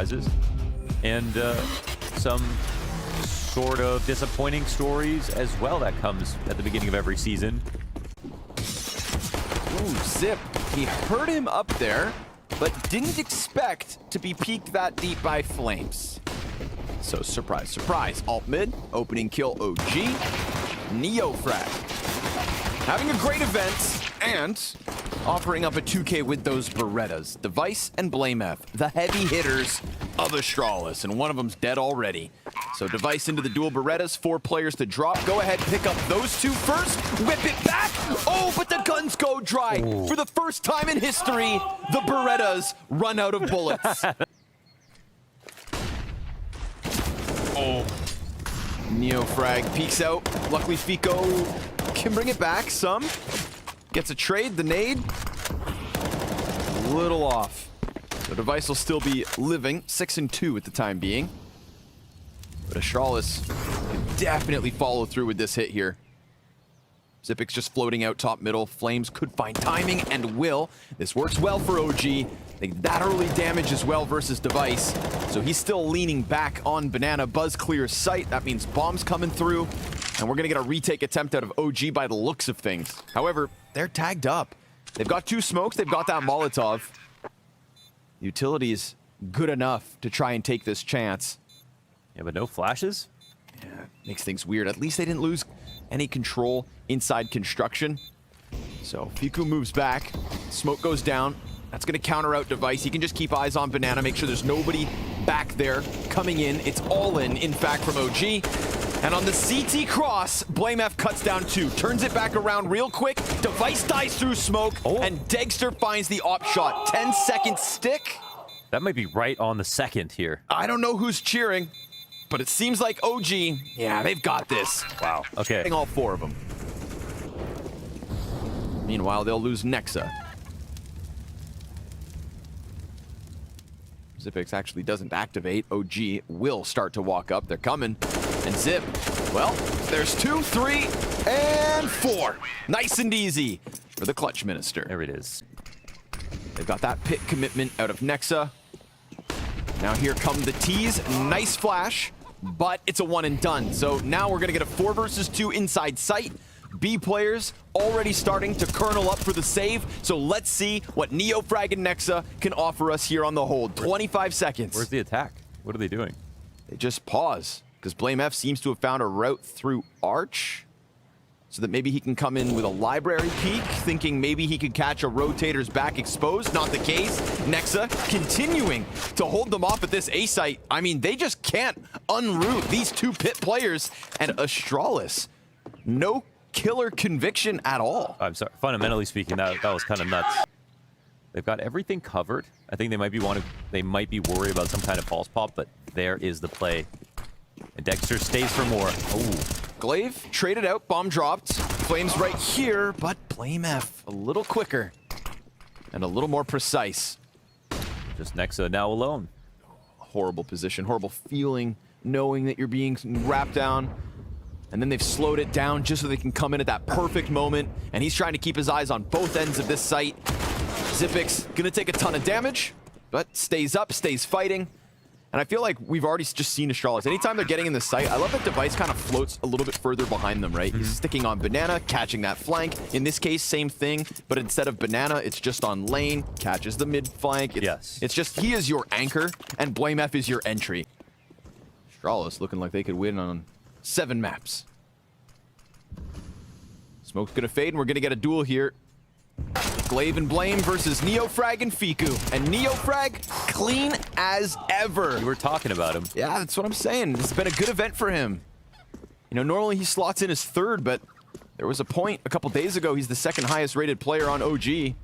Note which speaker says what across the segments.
Speaker 1: surprises and some sort of disappointing stories as well that comes at the beginning of every season.
Speaker 2: Ooh, Zip, he heard him up there, but didn't expect to be peeked that deep by Flames. So surprise, surprise, alt mid, opening kill OG, Neo frag. Having a great event and offering up a 2K with those Berettas. dev1ce and blameF, the heavy hitters of Astralis, and one of them's dead already. So dev1ce into the dual Berettas, 4 players to drop. Go ahead, pick up those 2 first, whip it back. Oh, but the guns go dry. Ooh. For the first time in history, the Berettas run out of bullets. Oh. Neo frag peeks out. Luckily, Fico can bring it back some. Gets a trade, the nade. A little off. So dev1ce will still be living, 6-2 at the time being. But Astralis can definitely follow through with this hit here. Zipix just floating out top middle. Flames could find timing and will. This works well for OG. I think that early damage as well versus dev1ce. So he's still leaning back on Banana. Buzz clears sight. That means bombs coming through. And we're going to get a retake attempt out of OG by the looks of things. However, they're tagged up. They've got 2 smokes. They've got that Molotov. Utility is good enough to try and take this chance.
Speaker 1: Yeah, but no flashes?
Speaker 2: Yeah, makes things weird. At least they didn't lose any control inside construction. So Fiku moves back. Smoke goes down. That's going to counter out dev1ce. He can just keep eyes on Banana, make sure there's nobody back there coming in. It's all in fact, from OG. And on the CT cross, blameF cuts down 2. Turns it back around real quick. dev1ce dies through smoke, and Degster finds the op shot. 10-second stick.
Speaker 1: That might be right on the second here.
Speaker 2: I don't know who's cheering, but it seems like OG, yeah, they've got this.
Speaker 1: Wow, okay.
Speaker 2: All 4 of them. Meanwhile, they'll lose Nexa. Zipix actually doesn't activate. OG will start to walk up. They're coming. And Zip, well, there's 2, 3, and 4. Nice and easy for the clutch minister.
Speaker 1: There it is.
Speaker 2: They've got that pit commitment out of Nexa. Now here come the T's. Nice flash, but it's a 1 and done. So now we're gonna get a 4 versus 2 inside sight. B players already starting to kernel up for the save. So let's see what Neo frag and Nexa can offer us here on the hold. 25 seconds.
Speaker 1: Where's the attack? What are they doing?
Speaker 2: They just pause because blameF seems to have found a route through Arch, so that maybe he can come in with a library peek, thinking maybe he could catch a rotator's back exposed. Not the case. Nexa continuing to hold them off at this A site. I mean, they just can't unroot these 2 pit players. And Astralis, no killer conviction at all.
Speaker 1: I'm sorry. Fundamentally speaking, that was kind of nuts. They've got everything covered. I think they might be worried about some kind of false pop, but there is the play. And Dexter stays for more. Oh.
Speaker 2: Glaive traded out, bomb dropped. Flames right here, but blameF a little quicker and a little more precise.
Speaker 1: Just Nexa now alone.
Speaker 2: Horrible position, horrible feeling, knowing that you're being wrapped down. And then they've slowed it down just so they can come in at that perfect moment. And he's trying to keep his eyes on both ends of this site. Zipix gonna take a ton of damage, but stays up, stays fighting. And I feel like we've already just seen Astralis. Anytime they're getting in the site, I love that dev1ce kind of floats a little bit further behind them, right? He's sticking on Banana, catching that flank. In this case, same thing, but instead of Banana, it's just on lane, catches the mid flank. It's just, he is your anchor, and blameF is your entry. Astralis looking like they could win on 7 maps. Smoke's gonna fade, and we're gonna get a duel here. Glaive and Blame versus Neofrag and Fiku. And Neofrag, clean as ever.
Speaker 1: You were talking about him.
Speaker 2: Yeah, that's what I'm saying. It's been a good event for him. You know, normally he slots in his 3rd, but there was a point a couple days ago, he's the 2nd highest rated player on OG.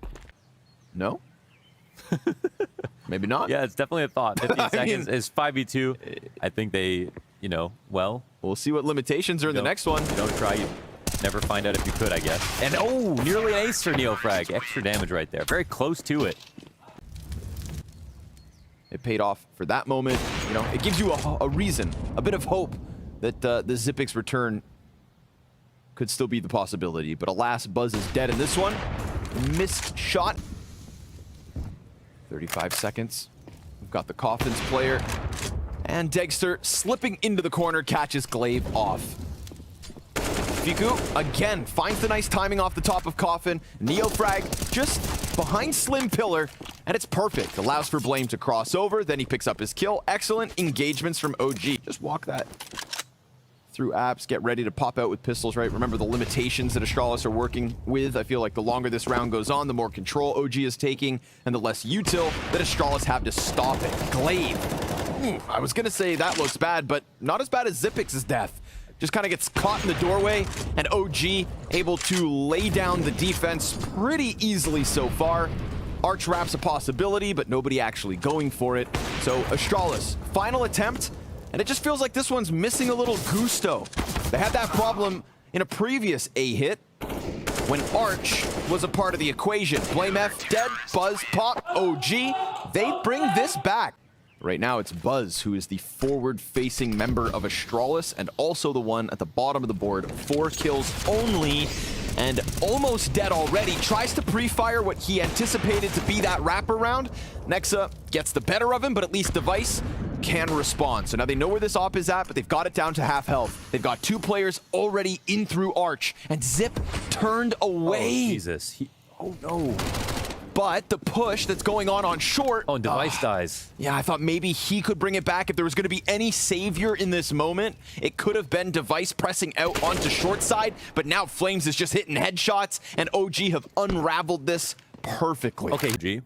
Speaker 2: No? Maybe not?
Speaker 1: Yeah, it's definitely a thought. 15 seconds is 5v2. I think they, you know, well.
Speaker 2: We'll see what limitations are in the next one.
Speaker 1: You don't try, you never find out if you could, I guess. And oh, nearly an ace for Neofrag. Extra damage right there. Very close to it.
Speaker 2: It paid off for that moment. You know, it gives you a reason, a bit of hope that the Zipix return could still be the possibility. But alas, Buzz is dead in this one. Missed shot. 35 seconds. We've got the Coffins player. And Degster slipping into the corner, catches Glaive off. Fiku, again, finds the nice timing off the top of Coffin. Neofrag just behind Slim Pillar, and it's perfect. Allows for Blame to cross over, then he picks up his kill. Excellent engagements from OG. Just walk that through apps, get ready to pop out with pistols, right? Remember the limitations that Astralis are working with. I feel like the longer this round goes on, the more control OG is taking, and the less util that Astralis have to stop it. Glaive. I was gonna say that looks bad, but not as bad as Zipix's death. Just kind of gets caught in the doorway, and OG able to lay down the defense pretty easily so far. Arch Wrap's a possibility, but nobody actually going for it. So Astralis, final attempt, and it just feels like this one's missing a little gusto. They had that problem in a previous A hit when Arch was a part of the equation. Blame F dead, Buzz pop, OG. They bring this back. Right now, it's Buzz who is the forward-facing member of Astralis and also the one at the bottom of the board. 4 kills only and almost dead already. Tries to pre-fire what he anticipated to be that wraparound. Nexa gets the better of him, but at least dev1ce can respond. So now they know where this op is at, but they've got it down to half health. They've got 2 players already in through Arch, and Zip turned away.
Speaker 1: Oh, Jesus. Oh, no.
Speaker 2: But the push that's going on short.
Speaker 1: Oh, and dev1ce dies.
Speaker 2: Yeah, I thought maybe he could bring it back. If there was going to be any savior in this moment, it could have been dev1ce pressing out onto short side. But now Flames is just hitting headshots, and OG have unraveled this perfectly.
Speaker 1: Okay, G.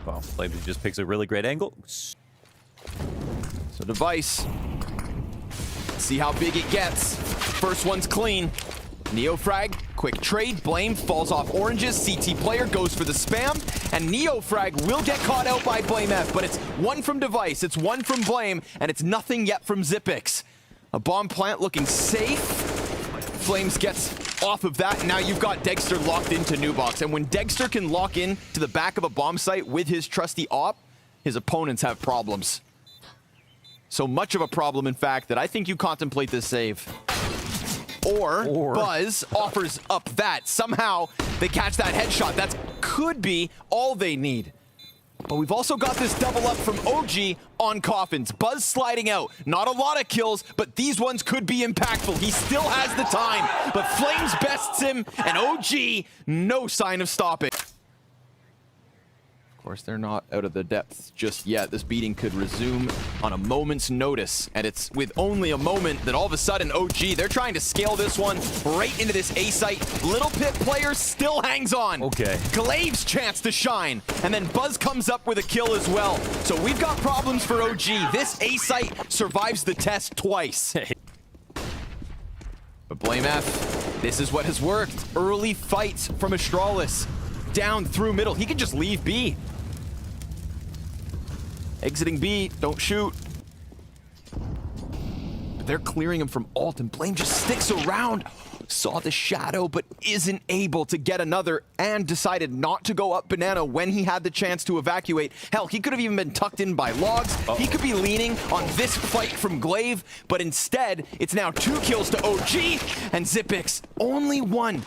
Speaker 1: Wow, Flames just picks a really great angle.
Speaker 2: So dev1ce, see how big it gets. First one's clean. Neofrag, quick trade, Blame falls off oranges, CT player goes for the spam, and Neofrag will get caught out by Blame F, but it's 1 from dev1ce, it's 1 from Blame, and it's nothing yet from Zipix. A bomb plant looking safe. Flames gets off of that, and now you've got Degster locked into Nubox, and when Degster can lock in to the back of a bomb site with his trusty op, his opponents have problems. So much of a problem, in fact, that I think you contemplate this save. Or Buzz offers up that. Somehow, they catch that headshot. That could be all they need. But we've also got this double up from OG on Coffins. Buzz sliding out. Not a lot of kills, but these ones could be impactful. He still has the time, but Flames bests him, and OG, no sign of stopping. Of course, they're not out of the depths just yet. This beating could resume on a moment's notice, and it's with only a moment that all of a sudden OG, they're trying to scale this one right into this A site. Little Pit player still hangs on.
Speaker 1: Okay.
Speaker 2: Glaive's chance to shine, and then Buzz comes up with a kill as well. So we've got problems for OG. This A site survives the test twice. But Blame F, this is what has worked. Early fights from Astralis. Down through middle. He can just leave B. Exiting B, don't shoot. But they're clearing him from alt, and Blame just sticks around. Saw the shadow, but isn't able to get another, and decided not to go up banana when he had the chance to evacuate. Hell, he could have even been tucked in by logs. He could be leaning on this fight from Glaive, but instead, it's now 2 kills to OG, and Zipix, only 1.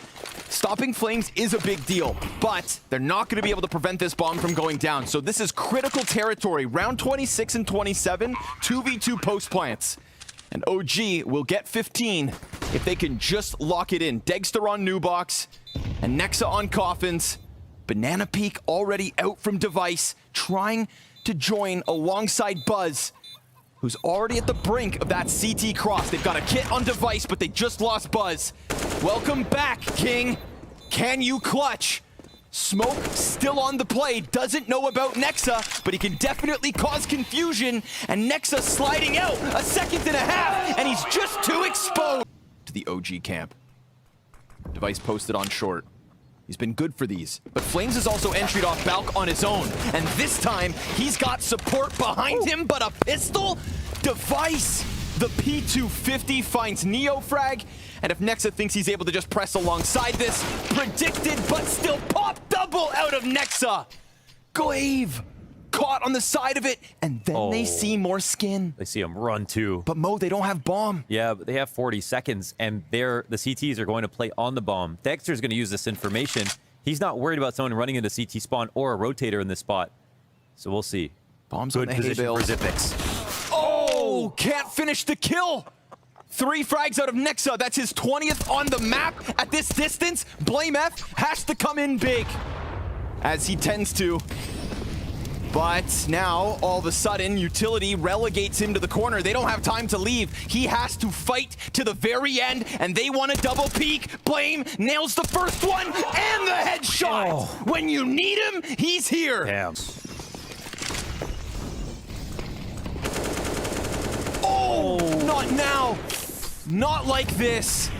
Speaker 2: Stopping Flames is a big deal, but they're not going to be able to prevent this bomb from going down. So this is critical territory. Round 26 and 27, 2v2 post plants. And OG will get 15 if they can just lock it in. Degster on Nubox, and Nexa on Coffins. Banana Peak already out from dev1ce, trying to join alongside Buzz, who's already at the brink of that CT cross. They've got a kit on dev1ce, but they just lost Buzz. Welcome back, King. Can you clutch? Smoke still on the play, doesn't know about Nexa, but he can definitely cause confusion, and Nexa sliding out a 2.5 and he's just too exposed. To the OG camp. dev1ce posted on short. He's been good for these, but Flames is also entryed off Balk on his own, and this time he's got support behind him, but a pistol? dev1ce, the P250 finds Neofrag, and if Nexa thinks he's able to just press alongside this, predicted but still pop double out of Nexa. Glaive caught on the side of it, and then they see more skin.
Speaker 1: They see him run too.
Speaker 2: But Mo, they don't have bomb.
Speaker 1: Yeah, but they have 40 seconds, and the CTs are going to play on the bomb. Dexter's going to use this information. He's not worried about someone running into CT spawn or a rotator in this spot. So we'll see.
Speaker 2: Bombs
Speaker 1: Good
Speaker 2: on the
Speaker 1: position
Speaker 2: hay
Speaker 1: for
Speaker 2: bales.
Speaker 1: Zipix.
Speaker 2: Oh, can't finish the kill. 3 frags out of Nexa. That's his 20th on the map. At this distance, blameF has to come in big, as he tends to. But now, all of a sudden, Utility relegates him to the corner. They don't have time to leave. He has to fight to the very end, and they want a double peek. Blame nails the first one and the headshot.
Speaker 1: Oh.
Speaker 2: When you need him, he's here.
Speaker 1: Damn.
Speaker 2: Oh, not now. Not like this.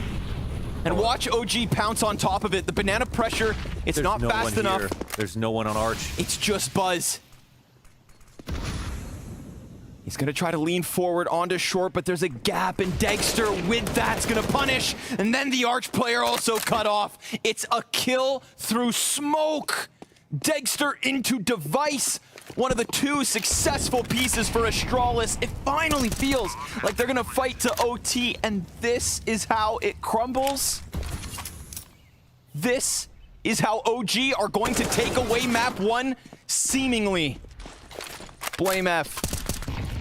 Speaker 2: And watch OG pounce on top of it. The banana pressure, it's
Speaker 1: There's
Speaker 2: not
Speaker 1: no
Speaker 2: fast
Speaker 1: one
Speaker 2: enough.
Speaker 1: here. There's no one on Arch.
Speaker 2: It's just Buzz. He's gonna try to lean forward onto short, but there's a gap, and Dexter with that's gonna punish. And then the Arch player also cut off. It's a kill through smoke. Dexter into dev1ce. One of the 2 successful pieces for Astralis. It finally feels like they're gonna fight to OT, and this is how it crumbles. This is how OG are going to take away map 1, seemingly. blameF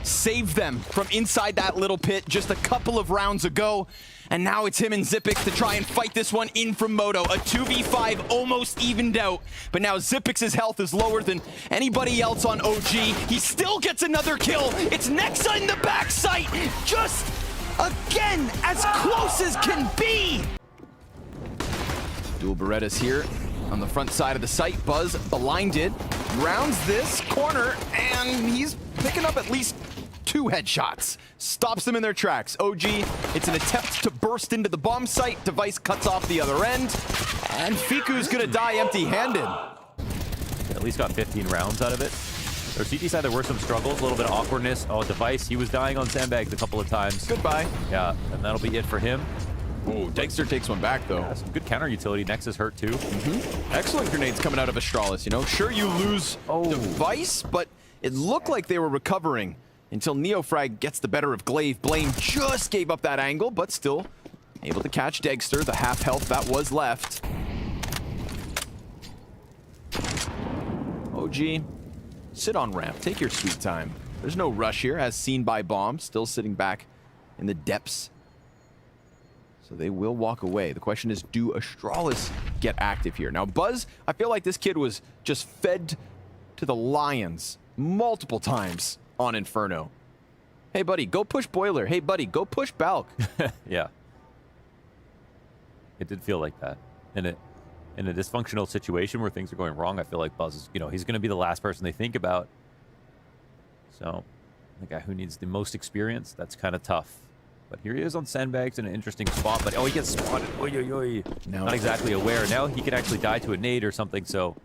Speaker 2: saved them from inside that little pit just a couple of rounds ago. And now it's him and Zipix to try and fight this one in from Moto. A 2v5 almost evened out. But now Zipix's health is lower than anybody else on OG. He still gets another kill. It's Nexa in the backside. Just, again, as close as can be. Dual Berettas here on the front side of the site. Buzz blinded. Rounds this corner, and he's picking up at least 2 headshots. Stops them in their tracks. OG, it's an attempt to burst into the bomb site. dev1ce cuts off the other end. And Fiku's gonna die empty-handed.
Speaker 1: At least got 15 rounds out of it. Their CT side, there were some struggles, a little bit of awkwardness. Oh, dev1ce, he was dying on sandbags a couple of times.
Speaker 2: Goodbye.
Speaker 1: Yeah, and that'll be it for him.
Speaker 2: Oh, Dexter takes one back, though.
Speaker 1: Yeah, some good counter utility. Nexus hurt, too.
Speaker 2: Excellent grenades coming out of Astralis, you know? Sure, you lose dev1ce, but it looked like they were recovering until NeoFrag gets the better of Glaive. Blame just gave up that angle, but still able to catch Dexter, the half health that was left. OG, sit on ramp. Take your sweet time. There's no rush here, as seen by Bomb, still sitting back in the depths. So they will walk away. The question is, do Astralis get active here? Now, Buzz, I feel like this kid was just fed to the lions multiple times on Inferno. Hey, buddy, go push Boiler. Hey, buddy, go push Balk.
Speaker 1: Yeah. It did feel like that. In a dysfunctional situation where things are going wrong, I feel like Buzz is, he's going to be the last person they think about. So, the guy who needs the most experience, that's kind of tough. But here he is on sandbags in an interesting spot. But, oh, he gets spotted. Oy, oy, oy.
Speaker 2: No.
Speaker 1: Not exactly aware. Now he could actually die to a nade or something, so...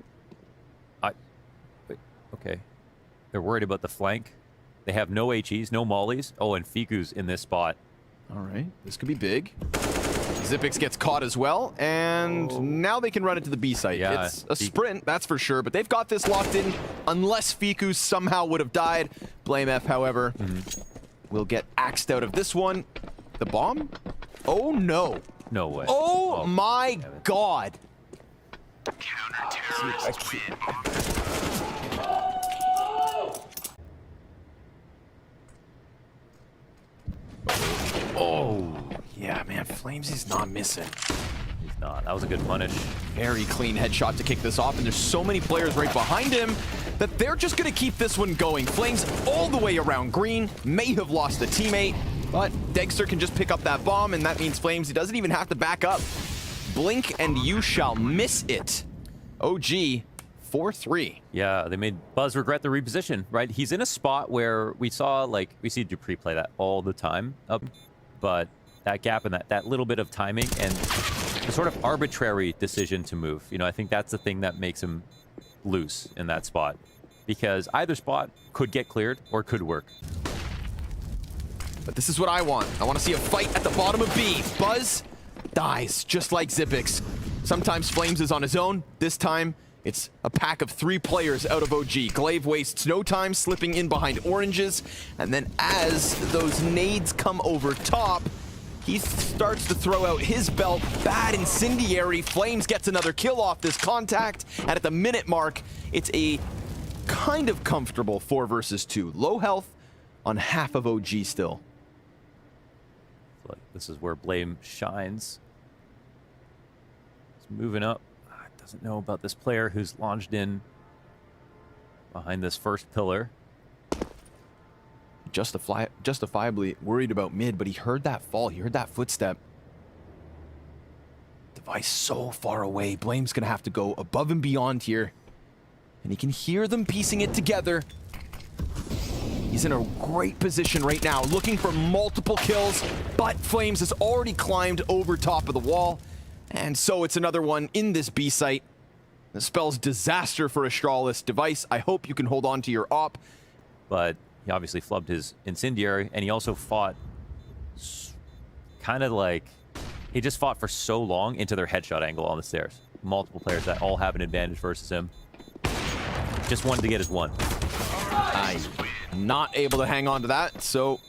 Speaker 1: Wait, okay. They're worried about the flank. They have no HEs, no mollies. Oh, and Fiku's in this spot.
Speaker 2: All right, this could be big. Zipix gets caught as well, and now they can run it to the B site.
Speaker 1: Yeah,
Speaker 2: it's a sprint, that's for sure, but they've got this locked in unless Fiku somehow would have died. blameF, however, will get axed out of this one. The bomb? Oh, no.
Speaker 1: No way.
Speaker 2: Oh, my God. Oh, yeah, man, Flames is not missing.
Speaker 1: He's not. That was a good punish.
Speaker 2: Very clean headshot to kick this off, and there's so many players right behind him that they're just going to keep this one going. Flames all the way around green, may have lost a teammate, but Dexter can just pick up that bomb, and that means Flames, he doesn't even have to back up. Blink and you shall miss it. OG, 4-3.
Speaker 1: Yeah, they made Buzz regret the reposition, right? He's in a spot where we see Dupree play that all the time, but that gap and that little bit of timing and the sort of arbitrary decision to move, I think that's the thing that makes him loose in that spot, because either spot could get cleared or could work.
Speaker 2: But this is what I want. I want to see a fight at the bottom of B. Buzz dies just like Zipix. Sometimes Flames is on his own. This time It's a pack of 3 players out of OG. Glaive wastes no time slipping in behind oranges, and then as those nades come over top, he starts to throw out his belt. Bad incendiary. Flames gets another kill off this contact, and at the minute mark, it's a kind of comfortable 4 versus 2. Low health on half of OG still.
Speaker 1: Look, this is where Blame shines. He's moving up. Doesn't know about this player who's launched in behind this first pillar.
Speaker 2: Justifiably worried about mid, but he heard that fall. He heard that footstep. dev1ce so far away. Blame's gonna have to go above and beyond here. And he can hear them piecing it together. He's in a great position right now, looking for multiple kills, but Flames has already climbed over top of the wall. And so it's another one in this B site. This spells disaster for Astralis. dev1ce, I hope you can hold on to your op.
Speaker 1: But he obviously flubbed his incendiary, and he also fought kind of like... He just fought for so long into their headshot angle on the stairs. Multiple players that all have an advantage versus him. Just wanted to get his one.
Speaker 2: I'm not able to hang on to that, so...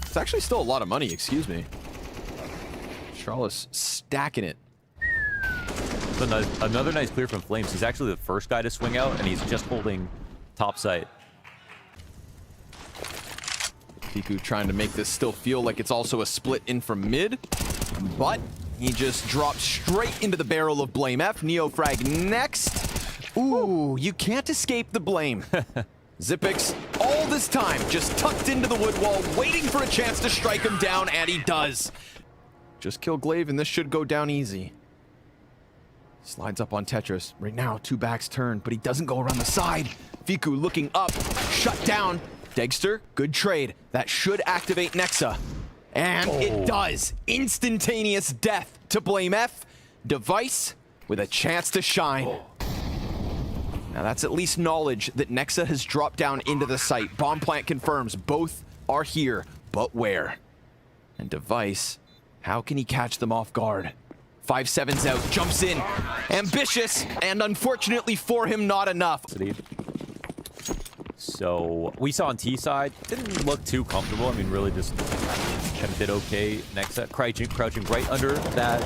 Speaker 2: It's actually still a lot of money, excuse me. Astralis stacking it.
Speaker 1: Another nice clear from Flames. He's actually the first guy to swing out, and he's just holding top sight.
Speaker 2: Piku trying to make this still feel like it's also a split in from mid, but he just drops straight into the barrel of Blame F. Neo frag next. Ooh, you can't escape the blame. zywoo, all this time, just tucked into the wood wall, waiting for a chance to strike him down, and he does. Just kill Glaive, and this should go down easy. Slides up on Tetris. Right now, 2 backs turn, but he doesn't go around the side. Fiku looking up, shut down. Degster, good trade. That should activate Nexa. And it does. Instantaneous death to Blame F. dev1ce with a chance to shine. Now that's at least knowledge that Nexa has dropped down into the site. Bomb plant confirms both are here, but where? And dev1ce, how can he catch them off guard? 5-7's out, jumps in. Ambitious, and unfortunately for him, not enough.
Speaker 1: So we saw on T side, didn't look too comfortable. I mean, really just kind of did okay. Nexa crouching right under that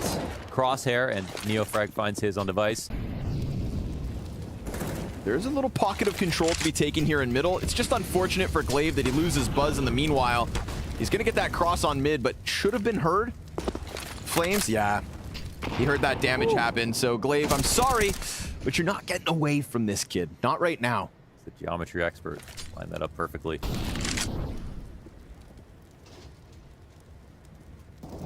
Speaker 1: crosshair, and Neofrag finds his on dev1ce.
Speaker 2: There's a little pocket of control to be taken here in middle. It's just unfortunate for Glaive that he loses Buzz in the meanwhile. He's gonna get that cross on mid, but should have been heard. Flames, yeah. He heard that damage happen, so Glaive, I'm sorry, but you're not getting away from this kid. Not right now.
Speaker 1: The geometry expert lined that up perfectly.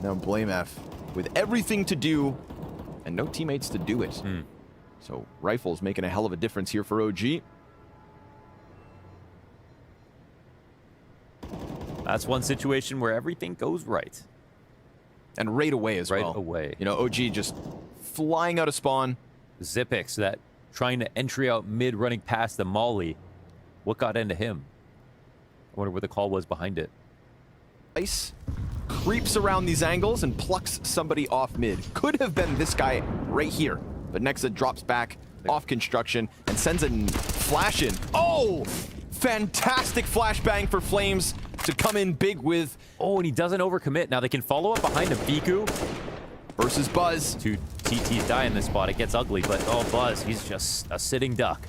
Speaker 2: Now Blame F with everything to do and no teammates to do it. So Rifle's making a hell of a difference here for OG.
Speaker 1: That's one situation where everything goes right.
Speaker 2: And right away as well.
Speaker 1: Right away.
Speaker 2: You know, OG just flying out of spawn.
Speaker 1: zywoo, that trying to entry out mid, running past the molly. What got into him? I wonder what the call was behind it.
Speaker 2: Ice creeps around these angles and plucks somebody off mid. Could have been this guy right here. But Nexa drops back off construction and sends a flash in. Oh! Fantastic flashbang for Flames to come in big with.
Speaker 1: Oh, and he doesn't overcommit. Now they can follow up behind him. Fiku
Speaker 2: versus Buzz.
Speaker 1: 2 TTs die in this spot. It gets ugly, but oh, Buzz, he's just a sitting duck.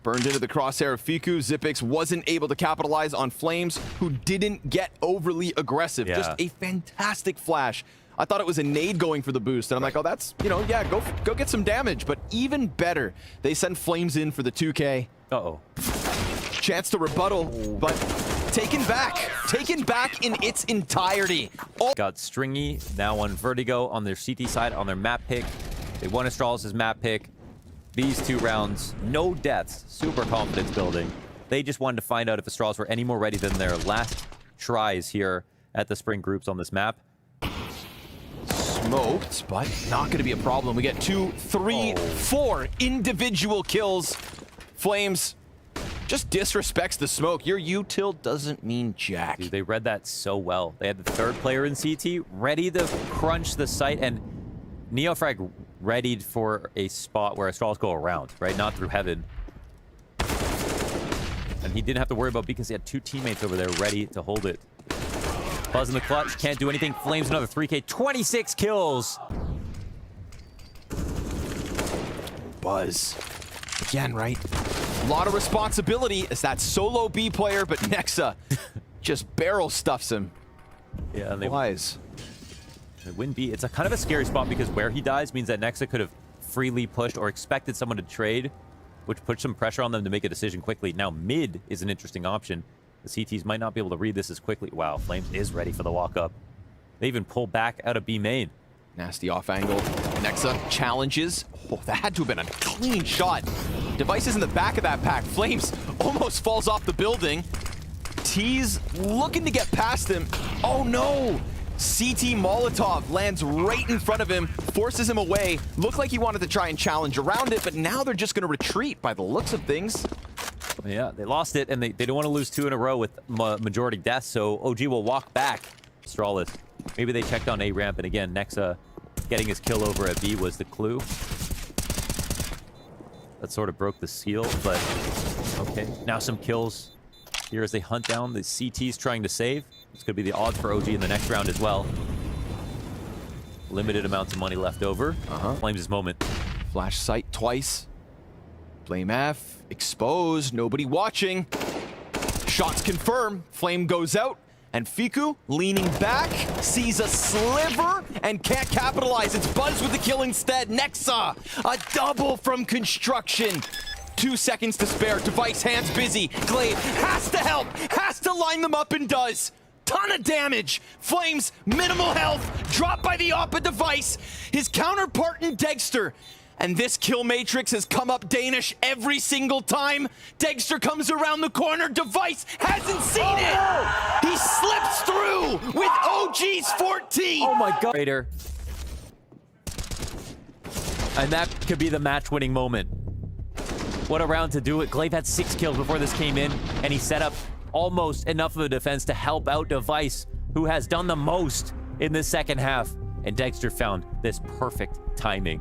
Speaker 2: Burned into the crosshair of Fiku. zywoo wasn't able to capitalize on Flames, who didn't get overly aggressive.
Speaker 1: Yeah.
Speaker 2: Just a fantastic flash. I thought it was a nade going for the boost, and I'm like, oh, that's, you know, yeah, go get some damage. But even better, they send Flames in for the 2K.
Speaker 1: Uh-oh.
Speaker 2: Chance to rebuttal, but taken back in its entirety.
Speaker 1: Got Stringy now on Vertigo on their CT side, on their map pick. They won Astralis' map pick. These 2 rounds, no deaths, super confidence building. They just wanted to find out if Astralis were any more ready than their last tries here at the spring groups on this map.
Speaker 2: Smoked, but not going to be a problem. We get 2, 3, 4 individual kills. Flames just disrespects the smoke. Your util doesn't mean jack.
Speaker 1: Dude, they read that so well. They had the 3rd player in CT ready to crunch the site, and Neofrag readied for a spot where Astralis go around, right? Not through heaven. And he didn't have to worry about because he had two teammates over there ready to hold it. Buzz in the clutch, can't do anything. Flames another 3K, 26 kills.
Speaker 2: Buzz. Again, right? A lot of responsibility as that solo B player, but Nexa just barrel stuffs him.
Speaker 1: Yeah, and they
Speaker 2: Wise.
Speaker 1: win B. It's a kind of a scary spot because where he dies means that Nexa could have freely pushed or expected someone to trade, which puts some pressure on them to make a decision quickly. Now mid is an interesting option. The CTs might not be able to read this as quickly. Wow, Flames is ready for the walk-up. They even pull back out of B main.
Speaker 2: Nasty off angle. Nexa challenges. Oh, that had to have been a clean shot. dev1ce is in the back of that pack. Flames almost falls off the building. T's looking to get past him. Oh no! CT Molotov lands right in front of him, forces him away. Looked like he wanted to try and challenge around it, but now they're just going to retreat by the looks of things.
Speaker 1: Yeah, they lost it, and they don't want to lose 2 in a row with majority deaths, so OG will walk back. Astralis. Maybe they checked on A ramp, and again, Nexa getting his kill over at B was the clue. That sort of broke the seal, but okay. Now some kills here as they hunt down the CTs trying to save. This could be the odds for OG in the next round as well. Limited amounts of money left over. Flames his moment.
Speaker 2: Flash sight twice. Flame F, exposed, nobody watching. Shots confirmed, Flame goes out, and Fiku, leaning back, sees a sliver and can't capitalize. It's Buzz with the kill instead. Nexa, a double from construction. 2 seconds to spare, dev1ce hands busy. Glaive has to help, has to line them up and does. Ton of damage. Flames, minimal health, dropped by the AWP of dev1ce. His counterpart in Dexter. And this kill matrix has come up Danish every single time. Dexter comes around the corner. dev1ce hasn't seen it. He slips through with OG's 14.
Speaker 1: Oh my god. Raider. And that could be the match-winning moment. What a round to do it. Glaive had 6 kills before this came in, and he set up almost enough of a defense to help out dev1ce, who has done the most in the second half. And Dexter found this perfect timing.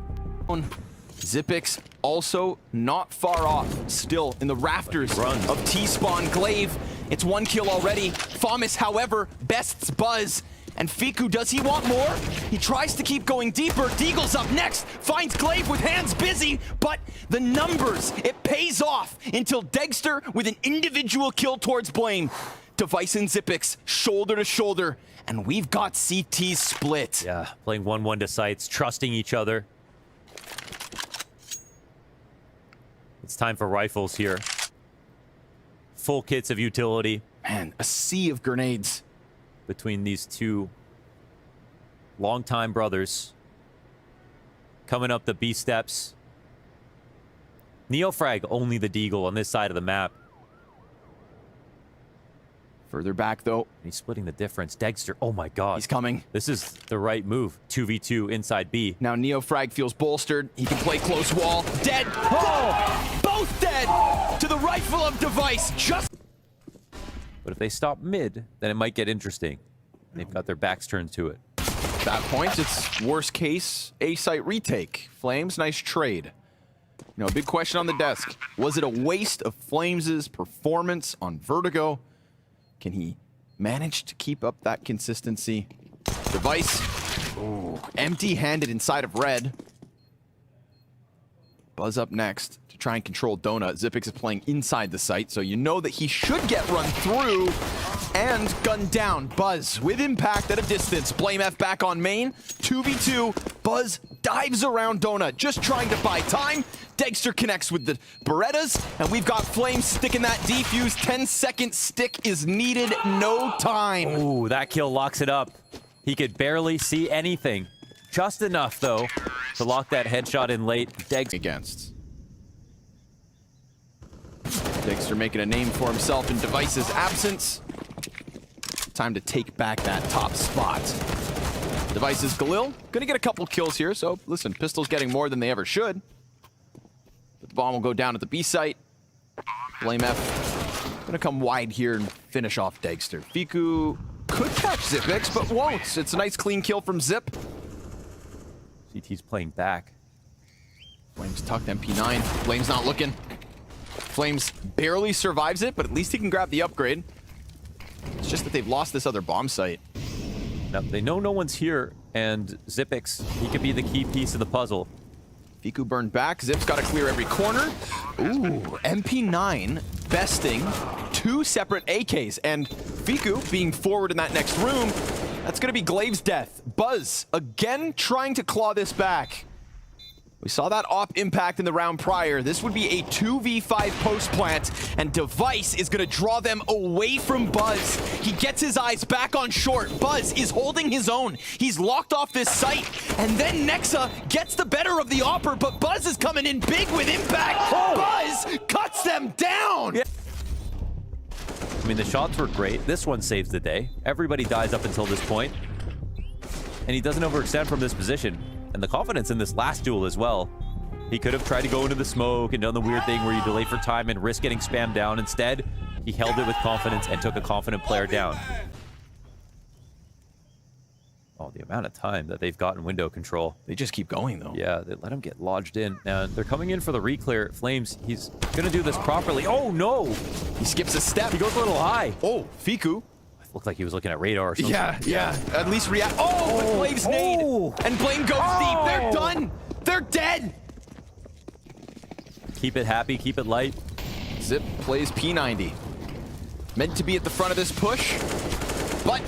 Speaker 2: Zipix also not far off, still in the rafters of T-spawn. Glaive, it's 1 kill already. Famis, however, bests Buzz. And Fiku, does he want more? He tries to keep going deeper. Deagle's up next, finds Glaive with hands busy, but the numbers, it pays off until Dexter with an individual kill towards Blame. dev1ce and Zipix, shoulder to shoulder, and we've got CT split.
Speaker 1: Yeah, playing 1-1 to sites, trusting each other. It's time for rifles here. Full kits of utility.
Speaker 2: Man, a sea of grenades
Speaker 1: Between these two longtime brothers. Coming up the B steps. Neofrag only the Deagle on this side of the map.
Speaker 2: Further back, though.
Speaker 1: He's splitting the difference. Dexter, oh my god.
Speaker 2: He's coming.
Speaker 1: This is the right move. 2v2 inside B.
Speaker 2: Now Neofrag feels bolstered. He can play close wall. Dead. Oh! Both dead! To the rifle of dev1ce. Just...
Speaker 1: But if they stop mid, then it might get interesting. They've got their backs turned to it.
Speaker 2: At that point, it's worst case, A-site retake. Flames, nice trade. You know, a big question on the desk. Was it a waste of Flames' performance on Vertigo? Can he manage to keep up that consistency? dev1ce, empty-handed inside of red. Buzz up next to try and control Donut. Zipix is playing inside the site, so you know that he should get run through and gunned down. Buzz with impact at a distance. Blame F back on main. 2v2. Buzz dives around Donut, just trying to buy time. Dexter connects with the Berettas, and we've got Flames sticking that defuse. 10-second stick is needed, no time.
Speaker 1: Ooh, that kill locks it up. He could barely see anything. Just enough, though, to lock that headshot in late.
Speaker 2: Against. Dexter making a name for himself in dev1ce's absence. Time to take back that top spot. dev1ce's Galil, gonna get a couple kills here, so listen, Pistol's getting more than they ever should. But the bomb will go down at the B site. Blame F, gonna come wide here and finish off Dexter. Fiku could catch Zipix, but won't. It's a nice clean kill from Zip.
Speaker 1: CT's playing back.
Speaker 2: Flames tucked MP9. Flames not looking. Flames barely survives it, but at least he can grab the upgrade. It's just that they've lost this other bomb site.
Speaker 1: Now, they know no one's here, and zywoo, he could be the key piece of the puzzle.
Speaker 2: Fiku burned back. Zip's got to clear every corner. Ooh, MP9 besting 2 separate AKs. And Fiku being forward in that next room, that's going to be glaive's death. Buzz again trying to claw this back. We saw that op impact in the round prior. This would be a 2v5 post plant, and dev1ce is going to draw them away from Buzz. He gets his eyes back on short. Buzz is holding his own. He's locked off this site, and then Nexa gets the better of the opper, but Buzz is coming in big with impact. Oh. Buzz cuts them down!
Speaker 1: Yeah. I mean, the shots were great. This one saves the day. Everybody dies up until this point, and he doesn't overextend from this position. And the confidence in this last duel as well. He could have tried to go into the smoke and done the weird thing where you delay for time and risk getting spammed down. Instead, he held it with confidence and took a confident player down. Oh, the amount of time that they've gotten window control.
Speaker 2: They just keep going, though.
Speaker 1: Yeah, they let him get lodged in. And they're coming in for the reclear. Flames, he's going to do this properly. Oh, no!
Speaker 2: He skips a step.
Speaker 1: He goes a little high.
Speaker 2: Oh, Fiku.
Speaker 1: Looked like he was looking at radar or something.
Speaker 2: Yeah. At least react. Oh, but Glaive's nade. And Blame goes deep. They're done. They're dead.
Speaker 1: Keep it happy. Keep it light.
Speaker 2: Zip plays P90. Meant to be at the front of this push, but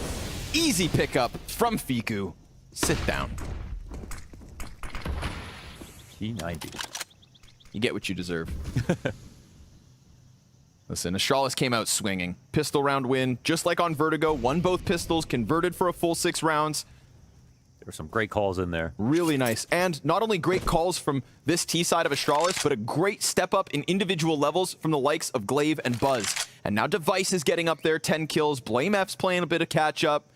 Speaker 2: easy pickup from Fiku. Sit down.
Speaker 1: P90.
Speaker 2: You get what you deserve. Listen, Astralis came out swinging. Pistol round win, just like on Vertigo. Won both pistols, converted for a full 6 rounds.
Speaker 1: There were some great calls in there.
Speaker 2: Really nice. And not only great calls from this T side of Astralis, but a great step up in individual levels from the likes of Glaive and Buzz. And now dev1ce is getting up there, 10 kills. BlameF's playing a bit of catch up.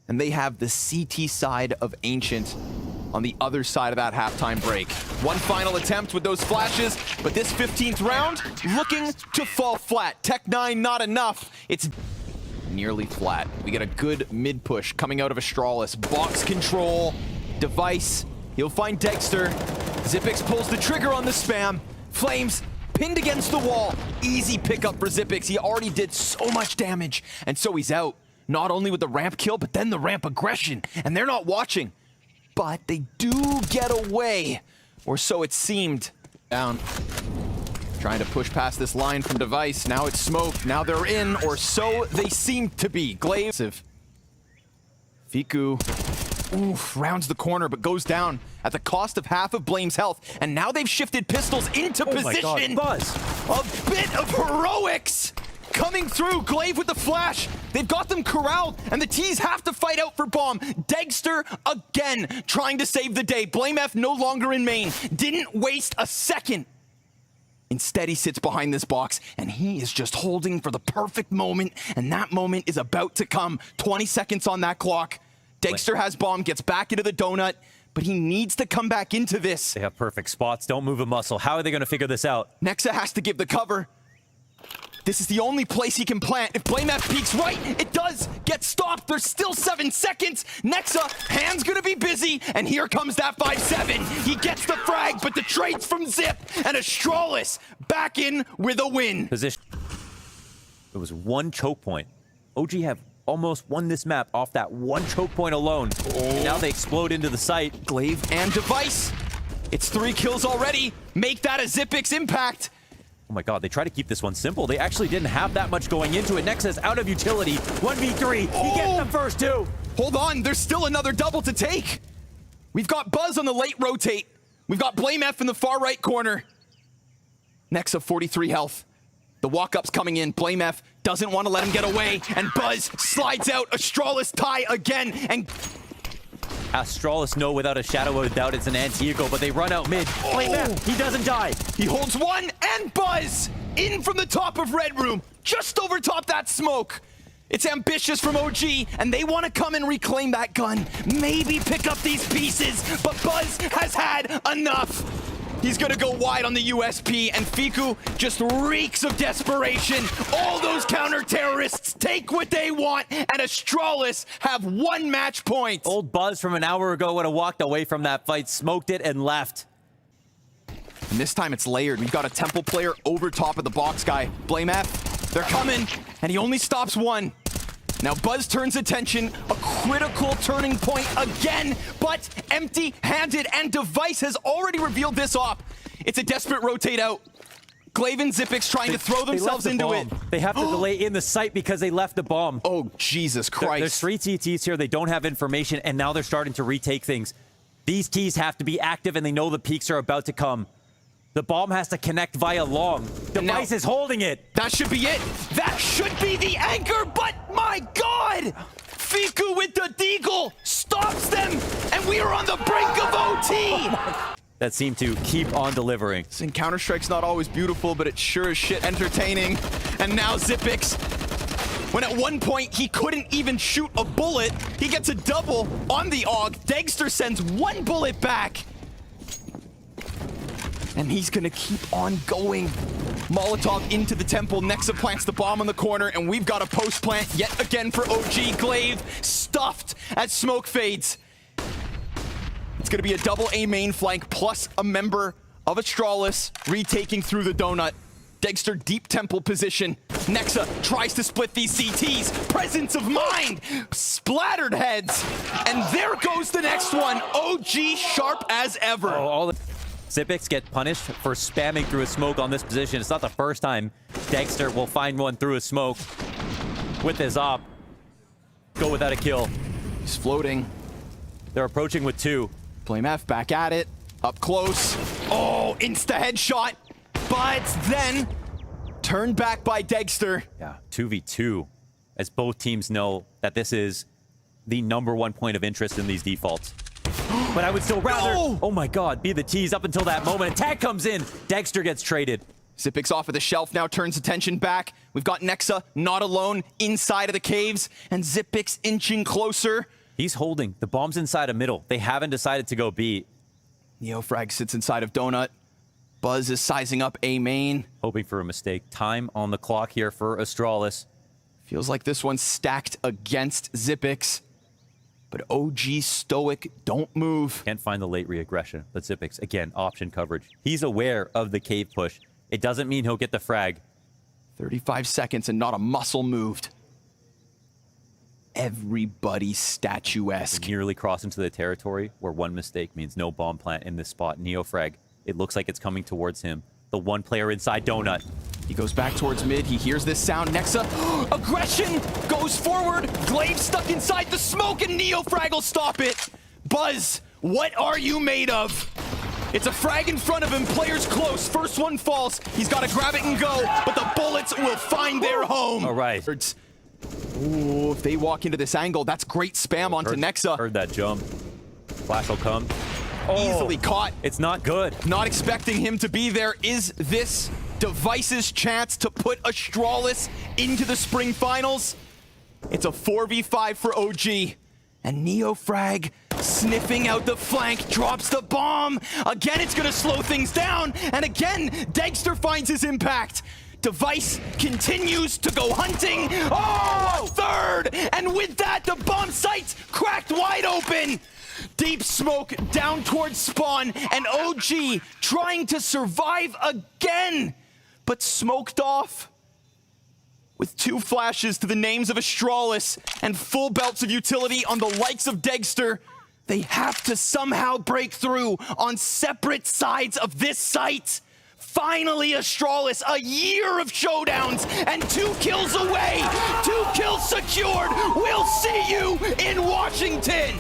Speaker 2: And they have the CT side of Ancient on the other side of that halftime break. One final attempt with those flashes, but this 15th round looking to fall flat. Tech9 not enough. It's nearly flat. We get a good mid push coming out of Astralis. Box control, dev1ce. He'll find Dexter. zywoo pulls the trigger on the spam. Flames pinned against the wall. Easy pickup for zywoo. He already did so much damage, and so he's out. Not only with the ramp kill, but then the ramp aggression. And they're not watching. But they do get away, or so it seemed. Down. Trying to push past this line from dev1ce. Now it's smoke. Now they're in, or so they seem to be. Glaive. Fiku. Oof, rounds the corner, but goes down at the cost of half of Blame's health. And now they've shifted pistols into position.
Speaker 1: My God, Buzz.
Speaker 2: A bit of heroics coming through. Glaive with the flash. They've got them corralled, and the T's have to fight out for bomb. Dexter again trying to save the day. BlameF no longer in main. Didn't waste a second. Instead, he sits behind this box, and he is just holding for the perfect moment, and that moment is about to come. 20 seconds on that clock. Dexter has bomb, gets back into the donut, but he needs to come back into this.
Speaker 1: They have perfect spots. Don't move a muscle. How are they going to figure this out?
Speaker 2: Nexa has to give the cover. This is the only place he can plant. If BlameF peeks right, it does get stopped. There's still 7 seconds. Nexa, hand's gonna be busy, and here comes that 5-7. He gets the frag, but the trades from Zip, and Astralis back in with a win.
Speaker 1: Position. It was one choke point. OG have almost won this map off that one choke point alone. And now they explode into the site.
Speaker 2: Glaive and dev1ce. It's 3 kills already. Make that a zywoo impact.
Speaker 1: Oh my God, they try to keep this one simple. They actually didn't have that much going into it. Nexa's out of utility. 1v3. He gets the first 2.
Speaker 2: Hold on, there's still another double to take. We've got Buzz on the late rotate. We've got BlameF in the far right corner. Nexa 43 health. The walk-up's coming in. BlameF doesn't want to let him get away, and Buzz slides out. Astralis tie again, and
Speaker 1: Astralis know without a shadow of a doubt it's an anti-ego, but they run out mid. BlameF, he doesn't die.
Speaker 2: He holds one, and Buzz in from the top of Red Room, just over top that smoke. It's ambitious from OG, and they want to come and reclaim that gun. Maybe pick up these pieces, but Buzz has had enough. He's gonna go wide on the USP, and Fiku just reeks of desperation. All those counter-terrorists take what they want, and Astralis have 1 match point.
Speaker 1: Old Buzz from an hour ago would have walked away from that fight, smoked it, and left.
Speaker 2: And this time it's layered. We've got a Temple player over top of the box guy. Blame F. They're coming, and he only stops 1. Now Buzz turns attention, a critical turning point again, but empty-handed, and dev1ce has already revealed this op. It's a desperate rotate out. glaive and Zypix trying to throw themselves into it.
Speaker 1: They have to delay in the site because they left the bomb.
Speaker 2: Oh, Jesus Christ.
Speaker 1: There's 3 TTs here. They don't have information, and now they're starting to retake things. These Ts have to be active, and they know the peaks are about to come. The bomb has to connect via long. dev1ce is holding it.
Speaker 2: That should be it. That should be the anchor, but my God! Fiku with the deagle stops them, and we are on the brink of OT!
Speaker 1: That seemed to keep on delivering.
Speaker 2: And Counter-Strike's not always beautiful, but it's sure as shit entertaining. And now Zypix, when at one point he couldn't even shoot a bullet, he gets a double on the AUG. Degster sends 1 bullet back. And he's gonna keep on going. Molotov into the temple. Nexa plants the bomb on the corner, and we've got a post plant yet again for OG. Glaive stuffed as smoke fades. It's gonna be a double A main flank plus a member of Astralis retaking through the donut. Degster deep temple position. Nexa tries to split these CTs. Presence of mind. Splattered heads. And there goes the next one. OG sharp as ever.
Speaker 1: Oh, all the Zypix get punished for spamming through a smoke on this position. It's not the first time Degster will find one through a smoke with his op. Go without a kill.
Speaker 2: He's floating.
Speaker 1: They're approaching with 2.
Speaker 2: Blame F back at it. Up close. Oh, insta headshot. But then turned back by Degster.
Speaker 1: Yeah, 2v2. As both teams know that this is the #1 point of interest in these defaults. But I would still rather, oh my God, be the tease up until that moment. Attack comes in. Degster gets traded.
Speaker 2: Zypix off of the shelf now turns attention back. We've got Nexa not alone inside of the caves, and Zypix inching closer.
Speaker 1: He's holding. The bomb's inside of middle. They haven't decided to go B.
Speaker 2: Neofrag sits inside of Donut. Buzz is sizing up A main.
Speaker 1: Hoping for a mistake. Time on the clock here for Astralis.
Speaker 2: Feels like this one's stacked against Zypix. But OG stoic, don't move.
Speaker 1: Can't find the late re-aggression. But Zypix, again, option coverage. He's aware of the cave push. It doesn't mean he'll get the frag.
Speaker 2: 35 seconds and not a muscle moved. Everybody statuesque.
Speaker 1: Nearly cross into the territory where one mistake means no bomb plant in this spot. Neofrag, it looks like it's coming towards him. The one player inside Donut.
Speaker 2: He goes back towards mid. He hears this sound. Nexa, aggression goes forward. Glaive stuck inside the smoke, and Neofrag will stop it. Buzz, what are you made of? It's a frag in front of him. Players close. First one falls. He's got to grab it and go, but the bullets will find their home.
Speaker 1: All right.
Speaker 2: Ooh, if they walk into this angle, that's great spam onto Nexa.
Speaker 1: Heard that jump. Flash will come.
Speaker 2: Easily caught.
Speaker 1: It's not good.
Speaker 2: Not expecting him to be there. Is this dev1ce's chance to put Astralis into the spring finals? It's a 4v5 for OG. And Neofrag sniffing out the flank, drops the bomb. Again, it's gonna slow things down. And again, Degster finds his impact. dev1ce continues to go hunting. Oh, a third! And with that, the bomb site's cracked wide open. Deep smoke down towards spawn, and OG trying to survive again, but smoked off. With 2 flashes to the names of Astralis and full belts of utility on the likes of Degster, they have to somehow break through on separate sides of this site. Finally, Astralis, a year of showdowns and 2 kills away. 2 kills secured. We'll see you in Washington.